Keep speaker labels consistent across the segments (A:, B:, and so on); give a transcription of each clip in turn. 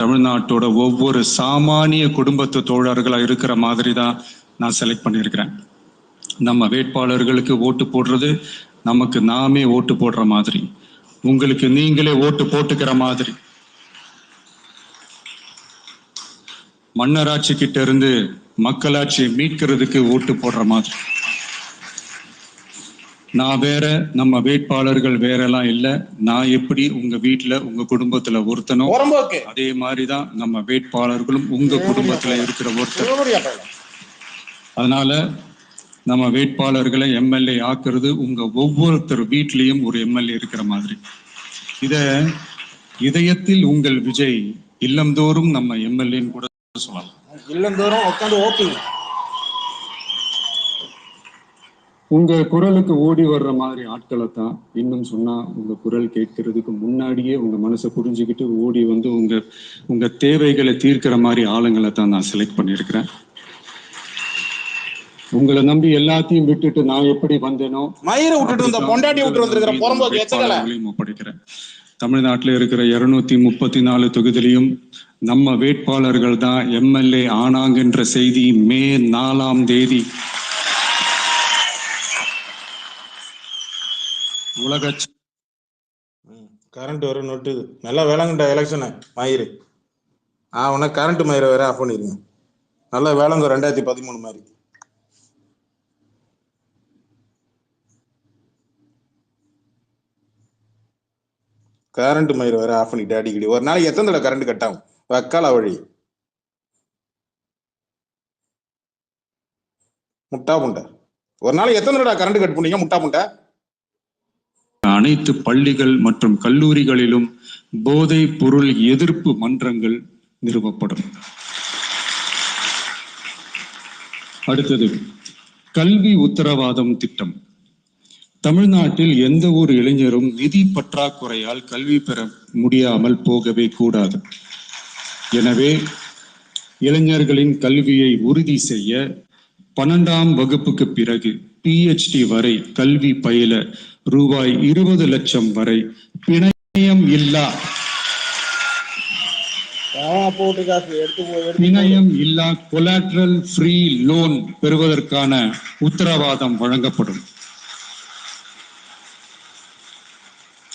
A: தமிழ்நாட்டோட ஒவ்வொரு சாமானிய குடும்பத்து தோழர்களா இருக்கிற மாதிரி தான் நான் செலக்ட் பண்ணியிருக்கிறேன். நம்ம வேட்பாளர்களுக்கு ஓட்டு போடுறது நமக்கு நாமே ஓட்டு போடுற மாதிரி, உங்களுக்கு நீங்களே ஓட்டு போட்டுக்கிற மாதிரி, மன்னராட்சி கிட்ட இருந்து மக்களாட்சியை மீட்கிறதுக்கு ஓட்டு போடுற மாதிரி. நான் வேற, நம்ம வேட்பாளர்கள் வேற எல்லாம் இல்ல. நான் எப்படி உங்க வீட்டுல உங்க குடும்பத்துல ஒருத்தனோ அதே மாதிரிதான் நம்ம வேட்பாளர்களும் உங்க குடும்பத்துல இருக்கிற ஒருத்தர். அதனால நம்ம வேட்பாளர்களை எம்எல்ஏ ஆக்குறது உங்க ஒவ்வொருத்தர் வீட்லயும் ஒரு எம்எல்ஏ இருக்கிற மாதிரி. இத இதயத்தில் உங்கள் விஜய் இல்லந்தோறும் நம்ம எம்எல்ஏன்னு கூட சொல்லலாம்.
B: இல்லந்தோறும் உட்காந்து ஓட்டுங்க.
A: உங்க குரலுக்கு ஓடி வர்ற மாதிரி ஆட்களை தான், இன்னும் சொன்னா உங்க குரல் கேட்கறதுக்கு முன்னாடியே உங்க மனசை புரிஞ்சுக்கிட்டு ஓடி வந்து உங்க தேவைகளை தீர்க்கிற மாதிரி ஆளுங்களை தான் நான் செலக்ட் பண்ணியிருக்கிறேன். உங்களை நம்பி எல்லாத்தையும் விட்டுட்டு நான் எப்படி வந்தேனோ ஒப்படைக்கிறேன். தமிழ்நாட்டில் இருக்கிற 234 தொகுதியிலையும் நம்ம வேட்பாளர்கள் தான் எம்எல்ஏ ஆனாங்கன்ற செய்தி மே 4ஆம் தேதி உலக
B: கரண்ட் வர நொட்டுது. நல்லா வேளாங்கண்ட எலெக்ஷன் மயிறு உனக்கு கரண்ட் மயிரை வேற ஆஃப் பண்ணிருங்க. நல்லா வேளாங்க 2013 மாதிரி. கரண்ட் மயிரை வேற ஆஃப் பண்ணிட்டு அடிக்கடி ஒரு நாளைக்கு எத்தனை தடவை கரண்ட் கட் ஆகும்? வக்கால வழி முட்டா முண்டை. ஒரு நாளைக்கு எத்தனை தடவை கரண்ட் கட் பண்ணீங்க முட்டா முண்டை?
A: அனைத்து பள்ளிகள் மற்றும் கல்லூரிகளிலும் போதை பொருள் எதிர்ப்பு மன்றங்கள் நிறுவப்படும். அடுத்தது கல்வி உத்தரவாதம் திட்டம். தமிழ்நாட்டில் எந்த ஒரு இளைஞரும் நிதி பற்றாக்குறையால் கல்வி பெற முடியாமல் போகவே கூடாது. எனவே இளைஞர்களின் கல்வியை உறுதி செய்ய 12ஆம் வகுப்புக்கு பிறகு PhD வரை கல்வி பயில ரூபாய் 20 லட்சம் வரை பிணையம் இல்லா கொலாட்ரல் ஃப்ரீ லோன் பெறுவதற்கான உத்தரவாதம் வழங்கப்படும்.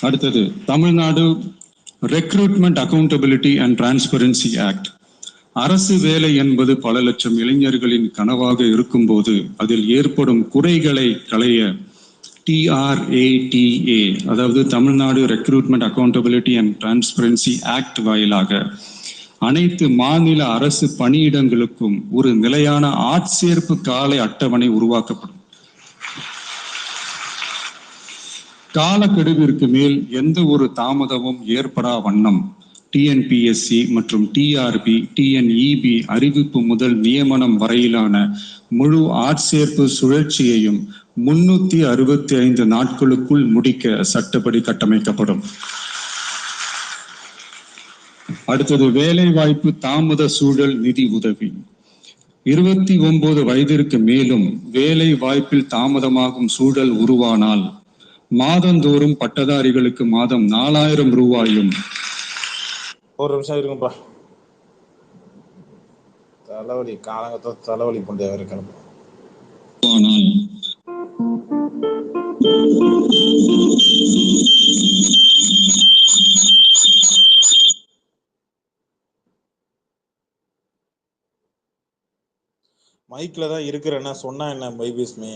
A: அடுத்தது Tamil Nadu recruitment accountability and transparency act. அரசு வேலை என்பது பல லட்சம் இளைஞர்களின் கனவாக இருக்கும்போது அதில் ஏற்படும் குறைகளை களைய TRATA, அதாவது Tamil Nadu recruitment accountability and transparency act வாயிலாக அனைத்து மாநில அரசு பணியிடங்களுக்கும் ஒரு நிலையான ஆட்சேர்ப்பு கால அட்டவணை உருவாக்கப்படும். காலக்கெடுவிற்கு மேல் எந்த ஒரு தாமதமும் ஏற்படா வண்ணம் TNPSC மற்றும் TRB, TNEB அறிவிப்பு முதல் நியமனம் வரையிலான முழு ஆட்சேர்ப்பு சுழற்சியையும் 365 நாட்களுக்குள் முடிக்க சட்டப்படி கட்டமைக்கப்படும். அடுத்தது வேலை வாய்ப்பு தாமத சூழல் நிதி உதவி. 29 வயதிற்கு மேலும் வேலை வாய்ப்பில் தாமதமாகும் சூழல் உருவானால் மாதந்தோறும் பட்டதாரிகளுக்கு மாதம் 4000 ரூபாயும்.
B: ஒரு நிமிஷம் இருக்குப்பா, தலைவலி காலங்கத்தை தலைவலி கொண்டே இருக்கிறோம். மைக்ல தான் இருக்கிறேன்னா சொன்னா என்ன பைபிஸ்மே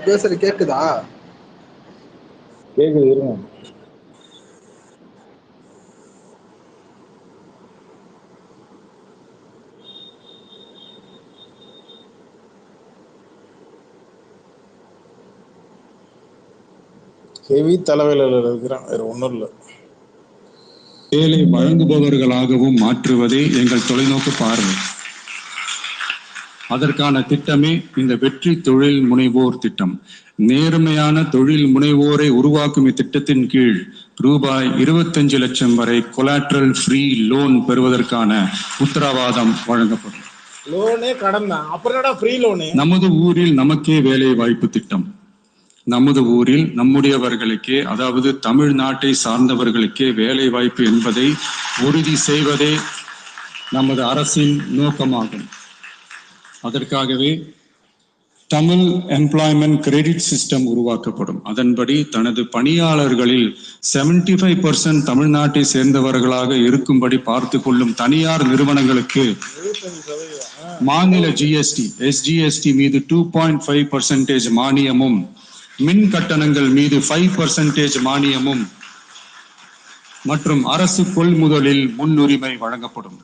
C: பேசுறது கேக்குதா?
B: கேக்குது, இருங்க. ஹெவி தலைவேலையில் இருக்கிறேன், வேற ஒன்றும் இல்லை.
A: வேலை வழங்குபவர்களாகவும் மாற்றுவதே எங்கள் தொலைநோக்கு பார்வை. அதற்கான திட்டமே இந்த வெற்றி தொழில் முனைவோர் திட்டம். நேர்மையான தொழில் முனைவோரை உருவாக்கும் இத்திட்டத்தின் கீழ் ரூபாய் 25 லட்சம் வரை கொலாட்ரல் ஃப்ரீ லோன் பெறுவதற்கான உத்தரவாதம் வழங்கப்படும்.
B: லோனே கடன் தான், அப்புறம் ஃப்ரீ லோனு.
A: நமது ஊரில் நமக்கே வேலை வாய்ப்பு திட்டம். நமது ஊரில் நம்முடையவர்களுக்கே, அதாவது தமிழ்நாட்டை சார்ந்தவர்களுக்கே வேலை வாய்ப்பு என்பதை உறுதி செய்வதே நமது அரசின் நோக்கமாகும். அதற்காகவே தமிழ் எம்ப்ளாய்மெண்ட் கிரெடிட் சிஸ்டம் உருவாக்கப்படும். அதன்படி தனது பணியாளர்களில் 75% தமிழ்நாட்டை சேர்ந்தவர்களாக இருக்கும்படி பார்த்து கொள்ளும் தனியார் நிறுவனங்களுக்கு மாநில ஜிஎஸ்டி, எஸ்ஜிஎஸ்டி மீது 2.5% மானியமும், மின் கட்டணங்கள் மீது 5% மானியமும் மற்றும் அரசு கொள்முதலில் முன்னுரிமை வழங்கப்படும்.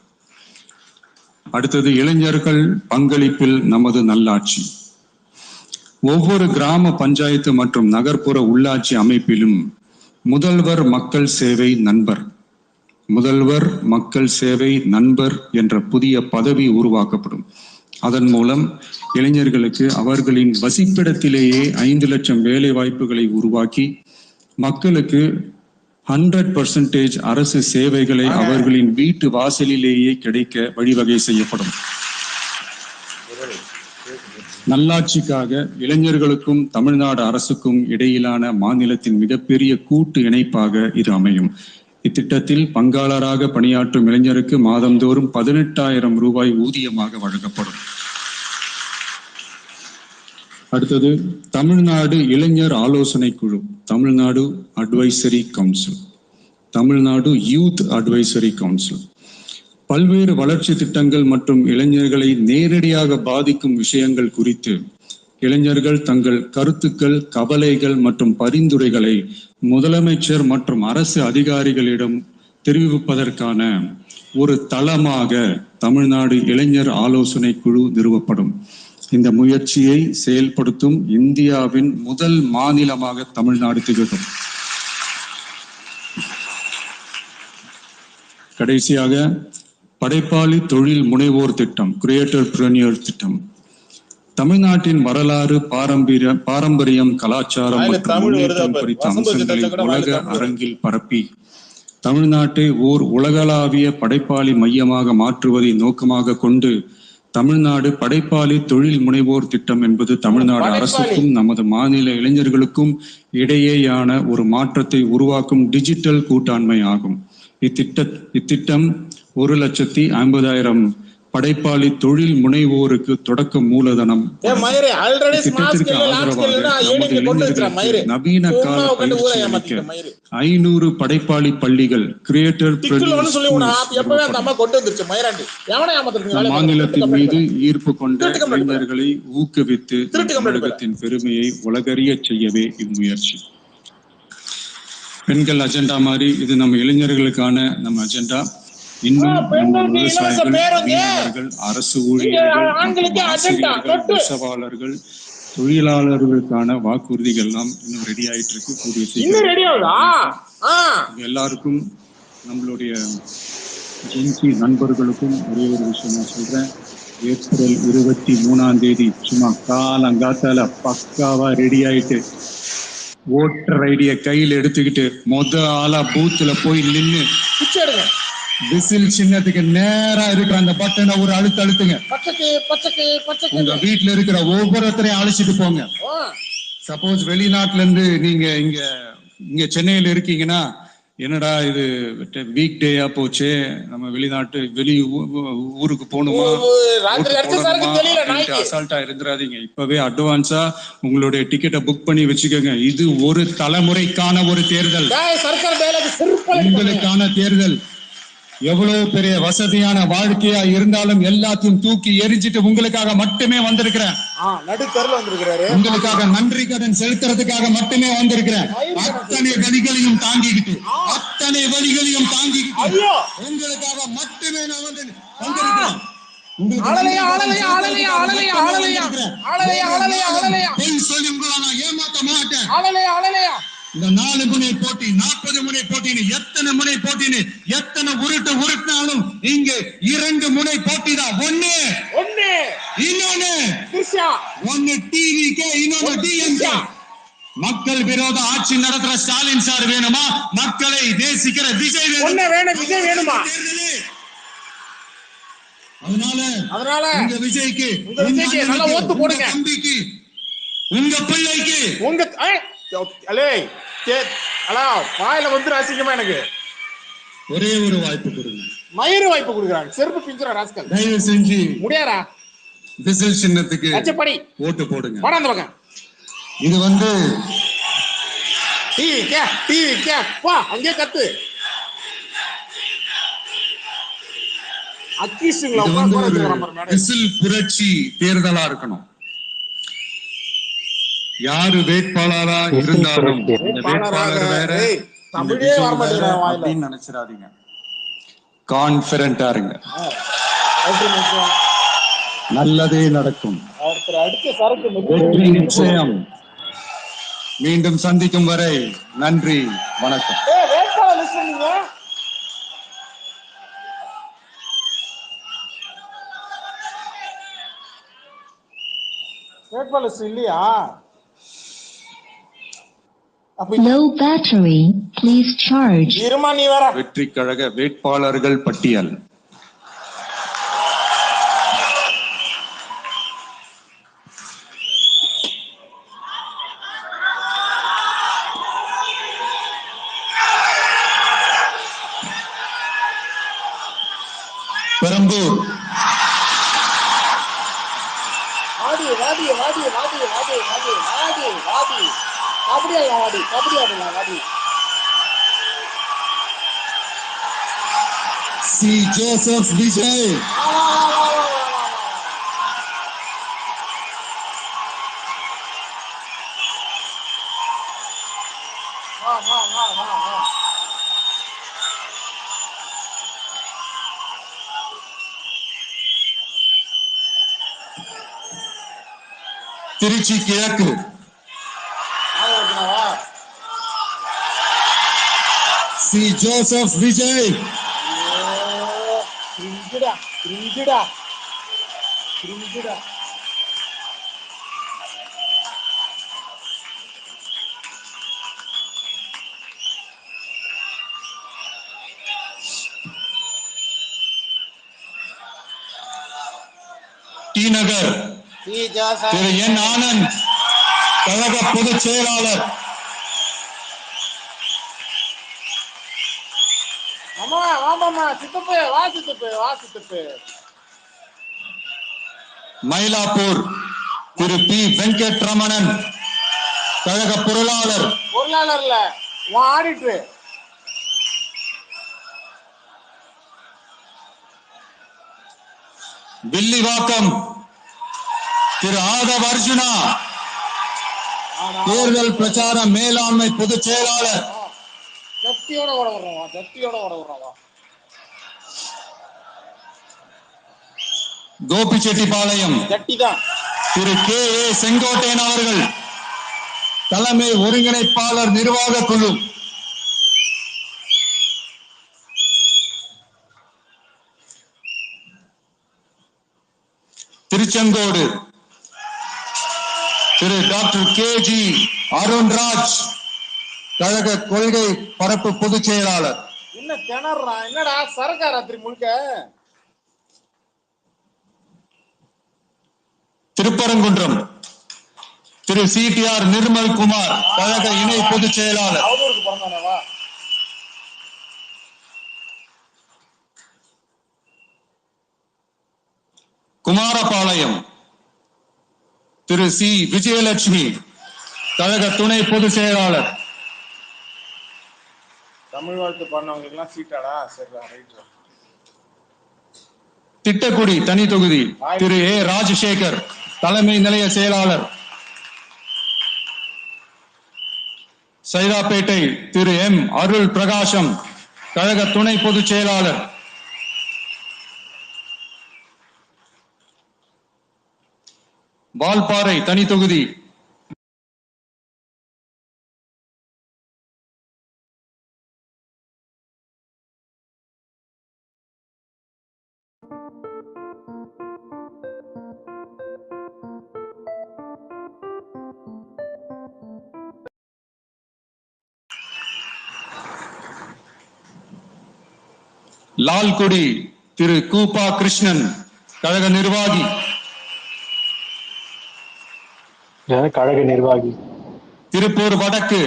A: அடுத்தது, இளைஞர்கள் பங்களிப்பில் நமது நல்லாட்சி. ஒவ்வொரு கிராம பஞ்சாயத்து மற்றும் நகர்ப்புற உள்ளாட்சி அமைப்பிலும் முதல்வர் மக்கள் சேவை நண்பர், முதல்வர் மக்கள் சேவை நண்பர் என்ற புதிய பதவி உருவாக்கப்படும். அதன் மூலம் இளைஞர்களுக்கு அவர்களின் வசிப்பிடத்திலேயே 5 லட்சம் வேலை வாய்ப்புகளை உருவாக்கி மக்களுக்கு 100% அரசு சேவைகளை அவர்களின் வீட்டு வாசலிலேயே கிடைக்க வழிவகை செய்யப்படும். நல்லாட்சிக்காக இளைஞர்களுக்கும் தமிழ்நாடு அரசுக்கும் இடையிலான மாநிலத்தின் மிகப்பெரிய கூட்டு இணைப்பாக இது அமையும். இத்திட்டத்தில் பங்காளராக பணியாற்றும் இளைஞருக்கு மாதந்தோறும் 18,000 ரூபாய் ஊதியமாக வழங்கப்படும். அடுத்தது, தமிழ்நாடு இளைஞர் ஆலோசனை குழு, Tamil Nadu advisory council, Tamil Nadu youth advisory council. பல்வேறு வளர்ச்சி திட்டங்கள் மற்றும் இளைஞர்களை நேரடியாக பாதிக்கும் விஷயங்கள் குறித்து இளைஞர்கள் தங்கள் கருத்துக்கள், கவலைகள் மற்றும் பரிந்துரைகளை முதலமைச்சர் மற்றும் அரசு அதிகாரிகளிடம் தெரிவிப்பதற்கான ஒரு தளமாக தமிழ்நாடு இளைஞர் ஆலோசனை குழு நிறுவப்படும். இந்த முயற்சியை செயல்படுத்தும் இந்தியாவின் முதல் மாநிலமாக தமிழ்நாடு திகழும். கடைசியாக, படைப்பாளி தொழில் முனைவோர் திட்டம், கிரியேட்டர் பிரனியர் திட்டம். தமிழ்நாட்டின் வரலாறு, பாரம்பரியம், கலாச்சாரம் மற்றும் முன்னேற்றம் குறித்த அம்சங்களை உலக அரங்கில் பரப்பி தமிழ்நாட்டை ஓர் உலகளாவிய படைப்பாளி மையமாக மாற்றுவதை நோக்கமாக கொண்டு தமிழ்நாடு படைப்பாளி தொழில் முனைவோர் திட்டம் என்பது தமிழ்நாடு அரசுக்கும் நமது மாநில இளைஞர்களுக்கும் இடையேயான ஒரு மாற்றத்தை உருவாக்கும் டிஜிட்டல் கூட்டாண்மை ஆகும். இத்திட்டம் 1,50,000 படைப்பாளி தொழில் முனைவோருக்கு தொடக்க மூலதனம். திட்டத்திற்கு ஆதரவாக நவீன கால பயிற்சி அளிக்க 500 படைப்பாளி பள்ளிகள், கிரியேட்டர் மாநிலத்தின் மீது ஈர்ப்பு கொண்ட இளைஞர்களை ஊக்குவித்து தமிழகத்தின் பெருமையை உலகறிய செய்யவே இம்முயற்சி. பெண்கள் அஜெண்டா மாதிரி இது நம்ம இளைஞர்களுக்கான நம்ம அஜெண்டா. இன்னும் விவசாயிகள், அரசு ஊழியர்கள், ஆசிரியர்கள், நெசவாளர்கள், தொழிலாளர்களுக்கான வாக்குறுதிகள் எல்லாம் இன்னும் ரெடி ஆயிட்டு இருக்கு. கூடிய சீக்கிரம் எல்லாருக்கும், நம்மளுடைய ஜென்சி நண்பர்களுக்கும் ஒரே ஒரு விஷயம் நான் சொல்றேன். ஏப்ரல் 23 சும்மா காலங்காத்தால பக்காவா ரெடி ஆயிட்டு ஓட்டர் ஐடிய கையில் எடுத்துக்கிட்டு ஆளா பூத்துல போய் நின்னு விசில் சின்னத்துக்கு நேரா இருக்கிற அந்த பட்டனை ஒரு அழுத்துங்க. உங்க வீட்டுல இருக்கிற ஒவ்வொருத்தரையும் அழைச்சிட்டு போங்க. சப்போஸ் வெளிநாட்டுல இருந்து நீங்க இங்க சென்னையில இருக்கீங்கன்னா, என்னடா இது வீக் டேயா போச்சு, நம்ம வெளி ஊருக்கு போகணுமா, அசால்ட்டா இருந்துடாதீங்க. இப்பவே அட்வான்ஸா உங்களுடைய டிக்கெட்டை புக் பண்ணி வச்சுக்கோங்க. இது ஒரு தலைமுறைக்கான ஒரு தேர்தல், உங்களுக்கான தேர்தல். எவ்வளவு பெரிய வசதியான வாழ்க்கையா இருந்தாலும் எல்லாத்தையும் தூக்கி எரிஞ்சிட்டு உங்களுக்காக மட்டுமே வந்திருக்கிறேன். உங்களுக்காக நன்றி கடன் செலுத்துறதுக்காக மட்டுமே வந்திருக்கிறேன். அத்தனை வழிகளையும் தாங்கிக்கிட்டு உங்களுக்காக மட்டுமே நான் வந்திருக்கிறேன். சொல்லி உங்களை நான் ஏமாத்த மாட்டேன். இந்த 4 முனை போட்டி, 40 முனை போட்டின்னு எத்தனை முனை போட்டின்னு எத்தனை உருட்டினாலும் இங்க 2 முனை போட்டி தான். ஒண்ணு இன்னொன்னு டிவிக்கு, இன்னொன்னு டிஎம்கே. மக்கள் விரோத ஆட்சி நடத்துற ஸ்டாலின் சார் வேணுமா, மக்களை நேசிக்கிற விஜய்
B: விஜய் வேணுமா?
A: அதனால உங்க விஜய்க்கு
B: நல்ல ஓட்டு போடுங்க.
A: தம்பிக்கு, உங்க பிள்ளைக்கு,
B: உங்க வாயில வந்து அசிங்கமா எனக்கு
A: ஒரே ஒரு வாய்ப்பு கொடுங்க.
B: மயிறு வாய்ப்பு கொடுக்குறாங்க. செருப்பு பிஞ்சுற ராஸ்கல்.
A: தயவு செஞ்சு
B: முடியாரா
A: விசில் சின்னத்துக்கு
B: அச்சப்படி
A: ஓட்டு போடுங்க.
B: போட அந்த பக்கம்.
A: இது வந்து
B: டிவி கே வா அங்கே கத்து அக்கீசுங்களா
A: விசில் புரட்சி தேர்தலா இருக்கணும். யாரு வேட்பாளரா இருந்தாலும் வேட்பாளர் வேற அப்படின்னு நினைச்சிடாதீங்க. கான்பிடண்டா இருங்க, நல்லதே நடக்கும், வெற்றி நிச்சயம். மீண்டும் சந்திக்கும் வரை நன்றி, வணக்கம்.
B: வேட்பாளர் இல்லையா?
D: Low battery, please charge.
B: இருமா நீ வர.
A: வெற்றி கழக வேட்பாளர்கள் பட்டியல். பெரம்பூர்
B: வாடி வாடி வாடி வாடி வாடி வாடி வாடி வாடி கபடி ஆடலாம், வாடி கபடி ஆடலாம், வாடி.
A: C Joseph Vijay. திருச்சி கிழக்கு சி ஜோசப் விஜய். டி நகர் திரு என் ஆனந்த், கழக பொதுச் செயலாளர். மயிலாப்பூர் திரு பி வெங்கட்ரமணன், கழக பொருளாளர்.
B: பொருளாளர்ல ஆடிட்டர்.
A: வில்லிவாக்கம் திரு ஆதவ் அர்ஜுனா, தேர்தல் பிரச்சார மேலாண்மை பொதுச் செயலாளர்.
B: சக்தியோட ஓட விடுறோம், சக்தியோட ஓட விடுறோம்.
A: கோபிச்செட்டிப்பாளையம் திரு கே ஏ செங்கோட்டையன் அவர்கள், தலைமை ஒருங்கிணைப்பாளர் நிர்வாக குழு. திருச்செங்கோடு திரு டாக்டர் கே ஜி அருண்ராஜ், கழக கொள்கை பரப்பு பொதுச் செயலாளர்.
B: என்ன திணறா, என்னடா சரக்கா ராத்திரி முழுக்க.
A: திருப்பரங்குன்றம் திரு சிடிஆர் நிர்மல் குமார், கழக இணை பொதுச் செயலாளர். குமாரபாளையம் திரு சி விஜயலட்சுமி, கழக துணை பொதுச் செயலாளர்.
B: தமிழ் வாழ்த்து பண்ணவங்களுக்கு எல்லாம் சீட்டாடா. சரி,
A: திட்டக்குடி தனி தொகுதி திரு ஏ ராஜசேகர், தலைமை நிலைய செயலாளர். சைதாப்பேட்டை திரு எம் அருள் பிரகாசம், கழக துணை பொதுச் செயலாளர். வால்பாறை தனி தொகுதி லால்குடி திரு கூப்பா கிருஷ்ணன் கழக நிர்வாகி.
E: கழக நிர்வாகி.
A: திருப்பூர் வடக்கு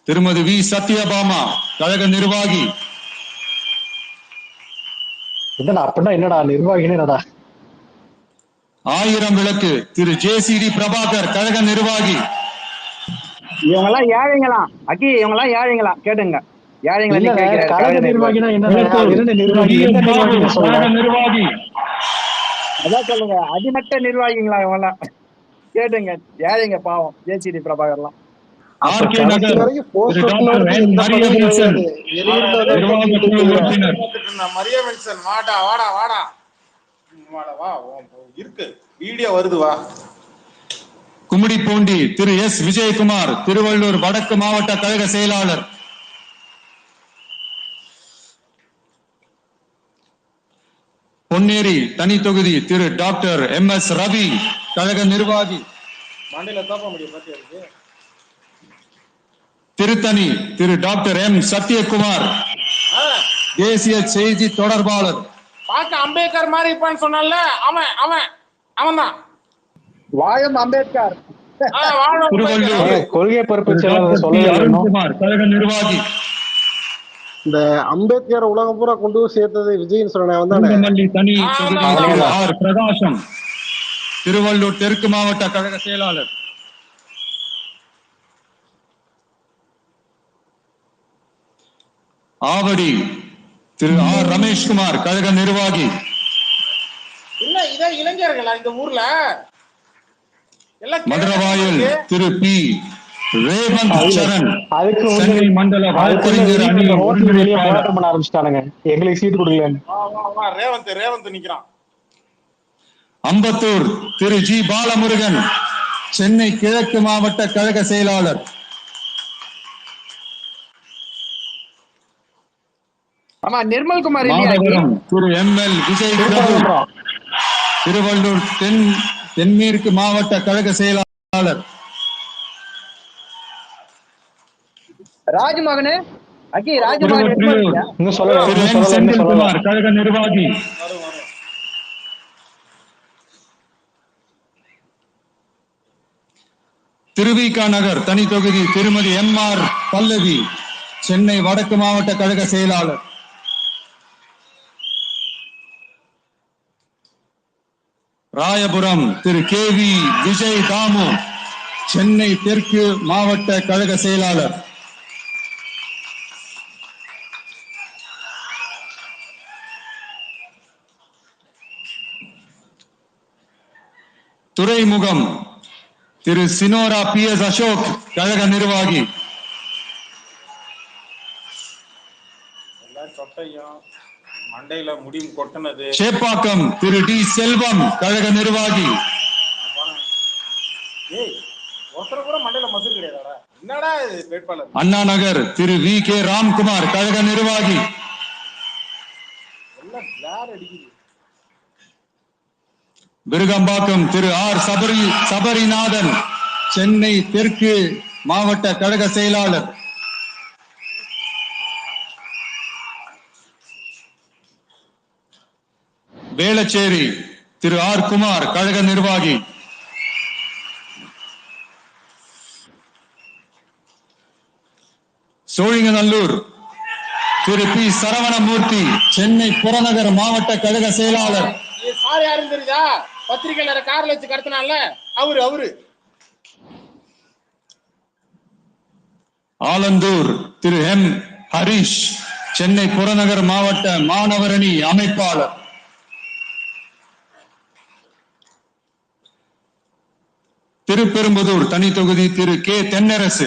A: திருமதி வி சத்யபாமா கழக நிர்வாகி.
E: என்னடா அப்படின்னா என்னடா நிர்வாகின்னு என்னடா?
A: ஆயிரம் விளக்கு திரு ஜேசிடி பிரபாகர் கழக நிர்வாகி.
F: இவங்க எல்லாம் ஏழைங்களா அக்கி? இவங்க எல்லாம் ஏழைங்களா? கேட்டுங்க. ஏழைங்களை
E: கழக நிர்வாகினா
A: நிர்வாகி.
F: அதான் சொல்லுங்க, அடிமட்ட நிர்வாகிங்களா இவங்க எல்லாம்? கேட்டுங்க. ஏழைங்க பாவம். ஜேசிடி பிரபாகர்லாம்.
A: ஆர்கே நகர்
B: மரியா வில்சன் வாடா வாடா வாடா வாடா வா இருக்கு வீடியோ வருது வா.
A: கும்மிடிப்பூண்டி திரு எஸ் விஜயகுமார் திருவள்ளூர் வடக்கு மாவட்ட கழக செயலாளர். பொன்னேரி தனி தொகுதி திரு டாக்டர் MS ரவி கழக நிர்வாகி. திருத்தணி திரு டாக்டர் M சத்யகுமார் தேசிய செய்தி தொடர்பாளர்.
B: பார்க்க அம்பேத்கர் மாதிரி இருப்பான்னு சொன்னால அவன் அவன் அவன் தான்
F: வாழும் அம்பேத்கர்.
E: கொள்கை பரப்பு செயலாளர்
A: கழக நிர்வாகி.
C: இந்த அம்பேத்கர் உலகம் பூரா கொண்டு சேர்த்தது விஜயன் சொன்ன
A: தனி ஆர் பிரகாசம் திருவள்ளூர் தெற்கு மாவட்ட கழக செயலாளர். ஆவடி திரு ஆர் ரமேஷ்குமார் கழக நிர்வாகி.
B: இல்ல இதே இளைஞர்களா இந்த ஊர்ல?
A: மதுரவாயல் திரு பி ரேவந்த் சரண்
E: அதுக்கு
A: சென்னை மண்டல வழக்கறிஞர் அணி
E: வெளியே போராட்டம் பண்ண ஆரம்பிச்சிட்டானுங்க, எங்களுக்கு சீட்டு கொடுக்கலன்னு.
B: ரேவந்த் நிக்கிறான்.
A: அம்பத்தூர் திரு ஜி பாலமுருகன் சென்னை கிழக்கு மாவட்ட கழக செயலாளர்.
F: ஆமா, நிர்மல்குமார்
A: மாதவரம் திரு ML விஜய் பிரபு திருவள்ளூர் தென்மேற்கு மாவட்ட கழக செயலாளர்.
F: ராஜ்மோகன் அக்கி ராஜ்மோகன்
A: செந்தில்குமார் கழக நிர்வாகி. திருவிக நகர் தனி தொகுதி திருமதி MR பல்லவி சென்னை வடக்கு மாவட்ட கழக செயலாளர். ராயபுரம் திரு KV விஜய் தாமு சென்னை தெற்கு மாவட்ட கழக செயலாளர். துறைமுகம் திரு சினோரா PS அசோக் கழக நிர்வாகி.
B: மண்டையில முடி கொட்டினது.
A: சேப்பாக்கம் திரு D செல்வம் கழக நிர்வாகி.
B: ஒருத்தர் கூட மண்டையில மசூர் கிடையாதா? என்னடா வேட்பாளர்?
A: அண்ணா நகர் திரு VK ராம்குமார் கழக நிர்வாகி. விருகம்பாக்கம் திரு R சபரிநாதன் சென்னை தெற்கு மாவட்ட கழக செயலாளர். வேளச்சேரி திரு R குமார் கழக நிர்வாகி. சோழிங்கநல்லூர் திரு P சரவணமூர்த்தி சென்னை புறநகர் மாவட்ட கழக செயலாளர்.
B: சார் யாருன்னு தெரியுதா? பத்திரிகையாளர் கார்ல வச்சு கடத்தினால அவரு.
A: ஆலந்தூர் திரு M ஹரிஷ் சென்னை புறநகர் மாவட்ட மாணவரணி அமைப்பாளர். திருப்பெரும்புதூர் தனி தொகுதி திரு K தென்னரசு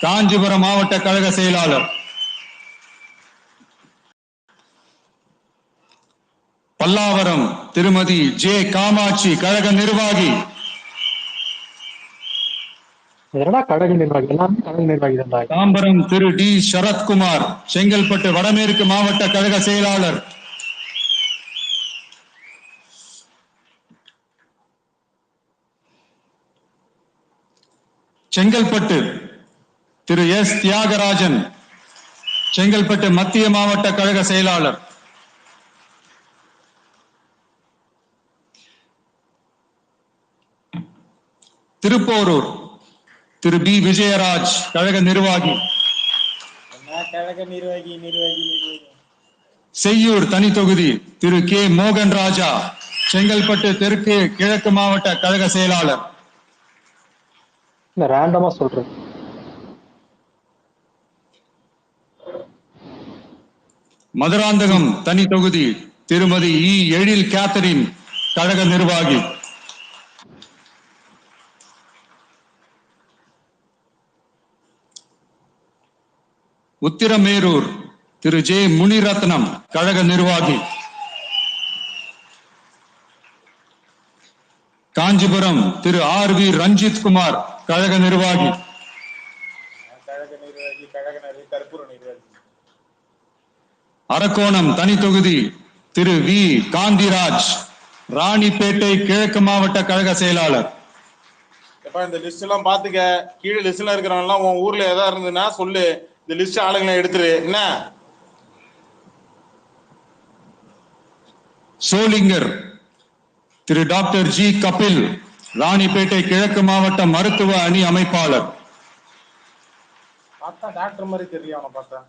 A: காஞ்சிபுரம் மாவட்ட கழக செயலாளர். பல்லாவரம் திருமதி J காமாட்சி கழக நிர்வாகி.
E: கழக நிர்வாகி எல்லாமே கழக நிர்வாகி தான்.
A: தாம்பரம் திரு D சரத்குமார் செங்கல்பட்டு வடமேற்கு மாவட்ட கழக செயலாளர். செங்கல்பட்டு திரு S தியாகராஜன் செங்கல்பட்டு மத்திய மாவட்ட கழக செயலாளர். திருப்போரூர் திரு பி விஜயராஜ் கழக நிர்வாகி. செய்யூர் தனி தொகுதி திரு கே மோகன் ராஜா செங்கல்பட்டு தெற்கு கிழக்கு மாவட்ட கழக செயலாளர்.
E: ரேண்டமா சொல்றேன்.
A: மதுராந்தகம் தனி தொகுதி திருமதி இ எழில் கேத்தரின் கழக நிர்வாகி. உத்திரமேரூர் திரு ஜே முனிரத்னம் கழக நிர்வாகி. காஞ்சிபுரம் திரு ஆர் வி ரஞ்சித் குமார் கழக நிர்வாகி. அரக்கோணம் தனி தொகுதி திரு வி காந்திராஜ் ராணிப்பேட்டை கிழக்கு மாவட்ட கழக செயலாளர்.
B: இந்த லிஸ்ட் எல்லாம் பாத்துக்க. கீழே லிஸ்ட்ல இருக்கிறவங்க எல்லாம் உன் ஊர்ல ஏதா இருந்ததுன்னா சொல்லு. இந்த லிஸ்ட் ஆளுங்களை எடுத்துரு. என்ன
A: சோளிங்கர் திரு டாக்டர் ஜி கபில் ராணிப்பேட்டை கிழக்கு மாவட்ட மருத்துவ அணி அமைப்பாளர்.
B: பார்த்தா டாக்டர் மாதிரி தெரியும் அவனை பார்த்தா.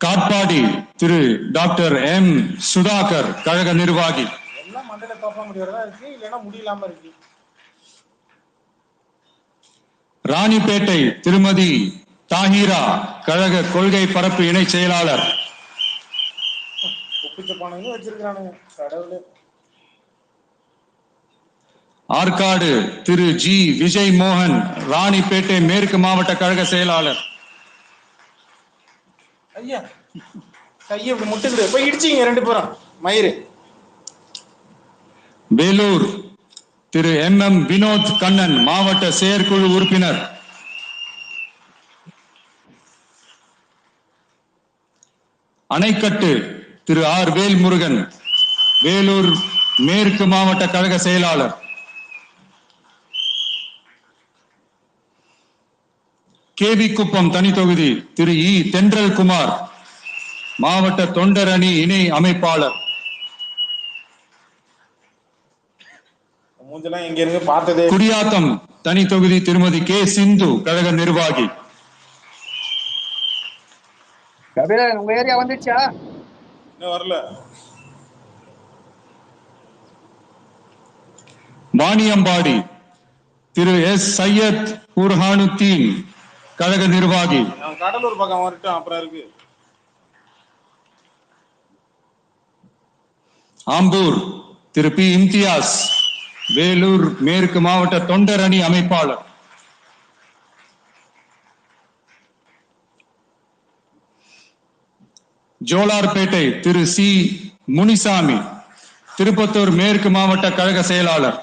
A: காட்பாடி திரு டாக்டர் எம் சுதாகர் கழக நிர்வாகி.
B: எல்லாம் மண்டல தோப்ப முடியறதா இருக்கு, இல்லைன்னா முடியலாம இருக்கு.
A: ராணிப்பேட்டை திருமதி தாஹிரா கழக கொள்கை பரப்பு இணை செயலாளர்.
B: வச்சிருக்கானுங்க கடவுளே.
A: ஆற்காடு திரு ஜி விஜய் மோகன் ராணிப்பேட்டை மேற்கு மாவட்ட கழக செயலாளர்.
B: ஐயா கையை முட்டுக்கிடு போய் இடிச்சிங்க ரெண்டு பேரும் மயிறு.
A: வேலூர் திரு எம் எம் வினோத் கண்ணன் மாவட்ட செயற்குழு உறுப்பினர். அணைக்கட்டு திரு ஆர் வேல்முருகன் வேலூர் மேற்கு மாவட்ட கழக செயலாளர். கேவி குப்பம் தனி தொகுதி திரு இ தென்றல் குமார் மாவட்ட தொண்டர் அணி இணை அமைப்பாளர். குடியாத்தம் தனி தொகுதி திருமதி கே சிந்து கழக நிர்வாகி.
F: உங்க ஏரியா வந்துச்சா?
B: வரல.
A: வாணியம்பாடி திரு எஸ் சையத் புர்ஹானுத்தீன் கழக நிர்வாகி.
B: கடலூர் பக்கம் வரட்டும் அப்புறம் இருக்கு.
A: ஆம்பூர் திரு பி இம்தியாஸ் வேலூர் மேற்கு மாவட்ட தொண்டர் அணி அமைப்பாளர். ஜோலார்பேட்டை திரு சி முனிசாமி திருப்பத்தூர் மேற்கு மாவட்ட கழக செயலாளர்.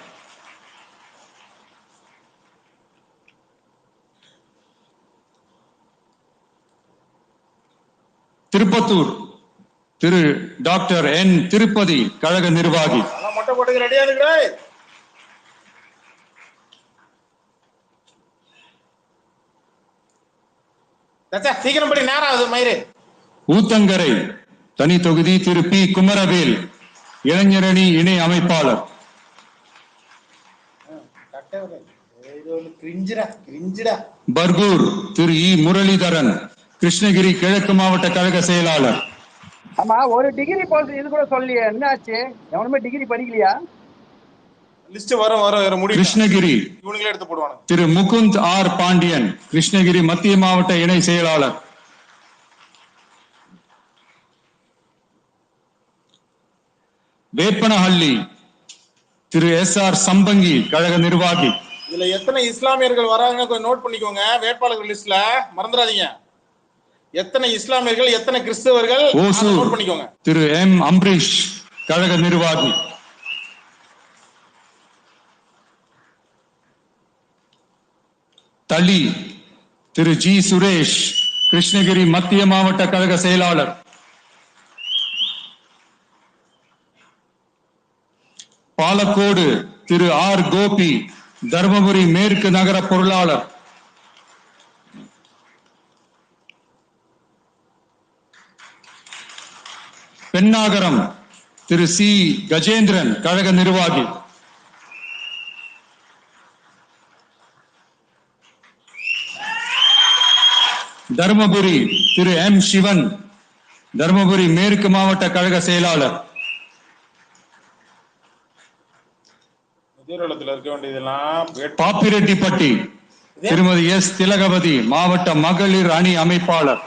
A: திருப்பத்தூர் திரு டாக்டர் என் திருப்பதி கழக நிர்வாகி.
B: மொட்டை போட்டு ரெடியா இருக்கிற சீக்கிரம் படி நேரம் ஆகுது மயிறு.
A: ஊத்தங்கரை தனி தொகுதி திரு பி குமரவேல் இளைஞரணி இணை அமைப்பாளர். பர்கூர் திரு இ முரளிதரன் கிருஷ்ணகிரி கிழக்கு மாவட்ட கழக செயலாளர்.
F: ஆமா, ஒரு டிகிரி போட்டு இது கூட சொல்லியே, என்ன ஆச்சு? எவனுமே டிகிரி படிக்கலையா?
B: லிஸ்ட் வர முடியும்.
A: கிருஷ்ணகிரி
B: இவனுங்களே எடுத்து போடுவாங்க.
A: திரு முகுந்த் ஆர் பாண்டியன் கிருஷ்ணகிரி மத்திய மாவட்ட இணை செயலாளர். வேப்பனஹள்ளி திரு எஸ் ஆர் சம்பங்கி கழக நிர்வாகி.
B: இதுல எத்தனை இஸ்லாமியர்கள் வராங்க கொஞ்சம் நோட் பண்ணிக்கோங்க. வேட்பாளர்கள் லிஸ்ட்ல மறந்துடாதீங்க. எத்தனை இஸ்லாமியர்கள் எத்தனை கிறிஸ்தவர்கள் நோட் பண்ணிக்கோங்க.
A: திரு எம் அம்பரீஷ் கழக நிர்வாகி. தளி திரு ஜி சுரேஷ் கிருஷ்ணகிரி மத்திய மாவட்ட கழக செயலாளர். பாலக்கோடு திரு ஆர் கோபி தர்மபுரி மேற்கு நகர பொருளாளர். பெண்ணாகரம் திரு சி கஜேந்திரன் கழக நிர்வாகி. தருமபுரி திரு எம் சிவன், தருமபுரி மேற்கு மாவட்ட கழக செயலாளர்.
B: இருக்க வேண்டியதெல்லாம்
A: பாப்பிரெட்டிப்பட்டி திருமதி எஸ் திலகவதி, மாவட்ட மகளிர் அணி அமைப்பாளர்.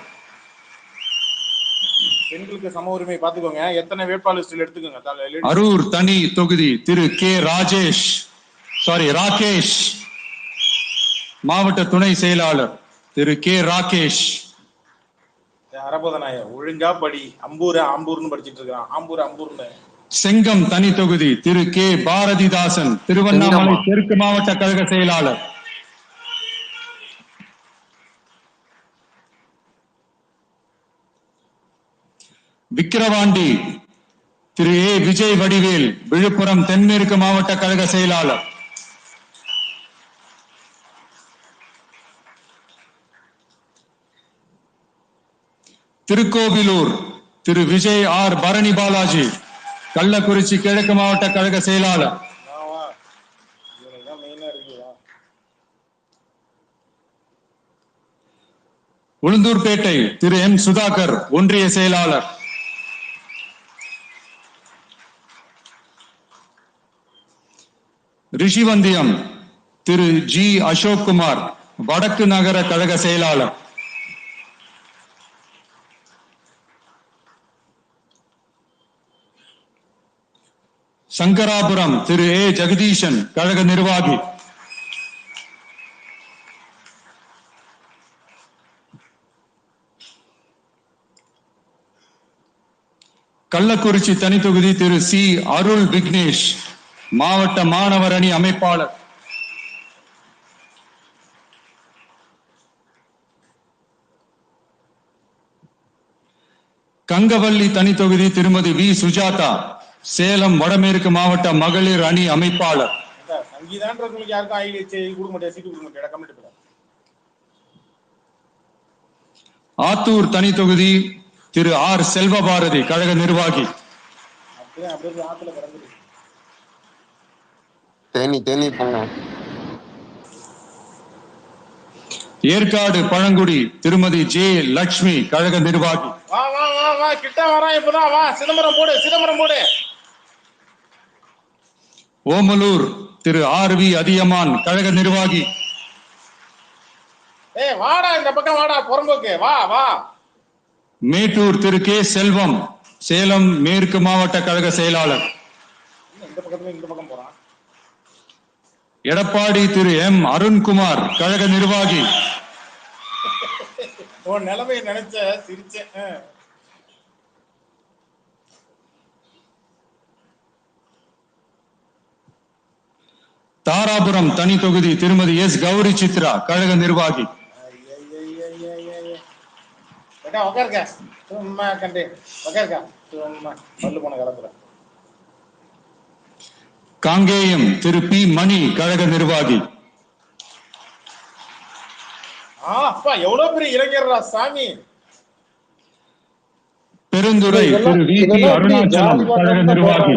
B: பெண்களுக்கு சம உரிமை பாத்துக்கோங்க. எத்தனை வேட்பாளர் எடுத்துக்கோங்க.
A: அரூர் தனி தொகுதி திரு கே ராகேஷ், மாவட்ட துணை செயலாளர் திரு கே ராகேஷ்.
B: அரபோதனாய ஒழுங்கா படி. ஆம்பூர்னு படிச்சிட்டு இருக்கான். ஆம்பூர்னு.
A: செங்கம் தனி தொகுதி திரு கே பாரதிதாசன், திருவண்ணாமலை தெற்கு மாவட்ட கழக செயலாளர். விக்கிரவாண்டி திரு ஏ விஜய் வடிவேல், விழுப்புரம் தென்மேற்கு மாவட்ட கழக செயலாளர். திருக்கோவிலூர் திரு விஜய் ஆர் பரணி பாலாஜி, கள்ளக்குறிச்சி கிழக்கு மாவட்ட கழக செயலாளர். உளுந்தூர்பேட்டை திரு எம் சுதாகர், ஒன்றிய செயலாளர். ரிஷிவந்தியம் திரு ஜி அசோக்குமார், வடக்கு நகர கழக செயலாளர். சங்கராபுரம் திரு ஏ ஜெகதீசன், கழக நிர்வாகி. கள்ளக்குறிச்சி தனி தொகுதி திரு சி அருள் விக்னேஷ், மாவட்ட மாணவர் அணி அமைப்பாளர். கங்கவல்லி தனி தொகுதி திருமதி வி சுஜாதா, சேலம் வடமேற்கு மாவட்ட மகளிர் அணி அமைப்பாளர். ஆத்தூர் தனி தொகுதி திரு ஆர் செல்வபாரதி, கழக நிர்வாகி. ஏற்காடு பழங்குடி திருமதி ஜே லட்சுமி, கழக நிர்வாகி. ஓமலூர் திரு ஆர் வி அதியமான், கழக நிர்வாகி. மேட்டூர் திரு கே செல்வம், சேலம் மேற்கு மாவட்ட கழக செயலாளர். எடப்பாடி திரு எம் அருண்குமார், கழக நிர்வாகி.
B: நிலைமையை நினைச்ச சிரிச்சேன்.
A: தாராபுரம் தனி தொகுதி திருமதி எஸ் கௌரி சித்ரா, கழக நிர்வாகி. காங்கேயம் திரு பி மணி, கழக நிர்வாகி.
B: எவ்வளவு பெரிய இளைஞர்ரா சாமி.
A: பெருந்துறை திரு வி பி அருணாச்சலம், கழக நிர்வாகி.